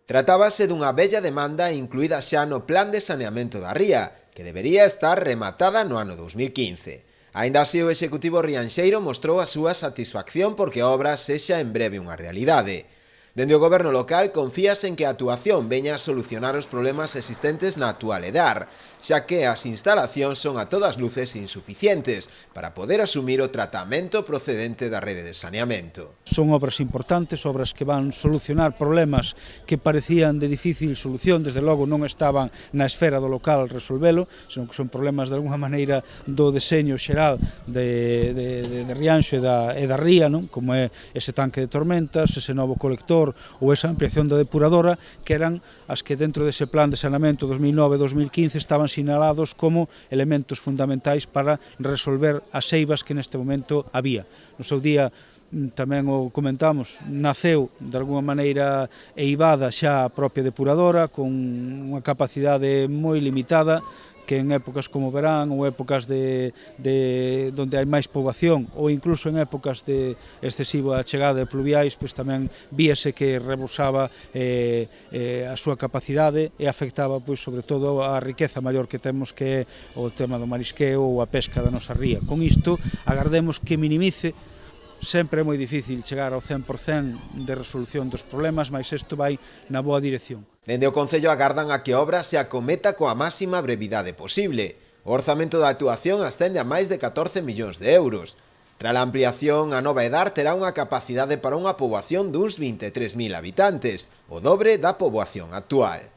Tratábase dunha bella demanda incluída xa no Plan de Saneamento da Ría, que debería estar rematada no ano 2015. Aínda así, o Executivo rianxeiro mostrou a súa satisfacción porque a obra sexa en breve unha realidade. Dende o goberno local confíase en que a actuación veña a solucionar os problemas existentes na actual EDAR, xa que as instalacións son a todas luces insuficientes para poder asumir o tratamento procedente da rede de saneamento. Son obras importantes, obras que van solucionar problemas que parecían de difícil solución, desde logo non estaban na esfera do local resolvelo, senón que son problemas de alguna maneira do deseño xeral de Rianxo e da ría, non? Como é ese tanque de tormentas, ese novo colector ou esa ampliación da depuradora, que eran as que dentro dese plan de saneamento 2009-2015 estaban sinalados como elementos fundamentais para resolver as eivas que neste momento había. No seu día tamén o comentamos, naceu de alguna maneira eivada xa a propia depuradora con unha capacidade moi limitada, que en épocas como verán ou épocas onde hai máis poboación ou incluso en épocas de excesiva chegada de pluviais, pois tamén víase que rebosaba a súa capacidade e afectaba pois sobre todo a riqueza maior que temos, que é o tema do marisqueo ou a pesca da nosa ría. Con isto agardemos que minimice. Sempre é moi difícil chegar ao 100% de resolución dos problemas, mas isto vai na boa dirección. Dende o Concello agardan a que a obra se acometa coa máxima brevidade posible. O orzamento da actuación ascende a máis de 14 millóns de euros. Tras a ampliación, a nova EDAR terá unha capacidade para unha poboación duns 23.000 habitantes, o dobre da poboación actual.